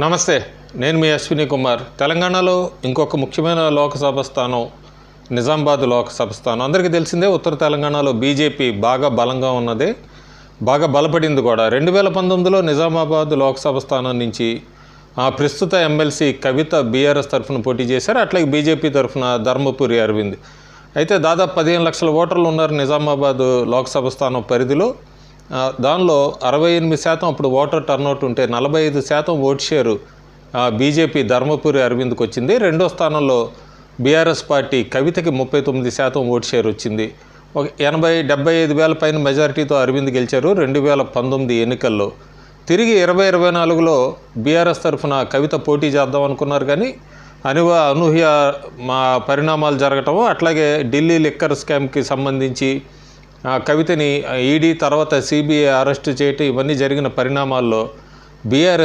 నమస్తే, నేను మీ అశ్విని కుమార్. తెలంగాణలో ఇంకొక ముఖ్యమైన లోకసభ స్థానం నిజామాబాద్ లోకసభ స్థానం. అందరికీ తెలిసిందే, ఉత్తర తెలంగాణలో బీజేపీ బాగా బలంగా ఉన్నది, బాగా బలపడింది కూడా. 2019లో నిజామాబాద్ లోకసభ స్థానం నుంచి ప్రస్తుత ఎమ్మెల్సీ కవిత బీఆర్ఎస్ తరఫున పోటీ చేశారు. అట్లాగే బీజేపీ తరఫున ధర్మపురి అరవింద్. అయితే దాదాపు 15 లక్షల ఓటర్లు ఉన్నారు నిజామాబాద్ లోక్సభ స్థానం పరిధిలో. దానిలో 68% అప్పుడు ఓటర్ టర్నౌట్ ఉంటే 45% ఓటు షేరు బీజేపీ ధర్మపురి అరవింద్కి వచ్చింది. రెండో స్థానంలో బీఆర్ఎస్ పార్టీ కవితకి 39% ఓటు షేర్ వచ్చింది. ఒక 75 వేల పైన మెజారిటీతో అరవింద్ గెలిచారు 2019 ఎన్నికల్లో. తిరిగి 2024లో బీఆర్ఎస్ తరఫున కవిత పోటీ చేద్దాం అనుకున్నారు, కానీ అనూహ్య పరిణామాలు జరగటము, అట్లాగే ఢిల్లీ లిక్కర్ స్కామ్కి సంబంధించి కవితని ఈడీ తర్వాత సిబిఐ అరెస్టు చేయటం, ఇవన్నీ జరిగిన పరిణామాల్లో బీఆర్ఎస్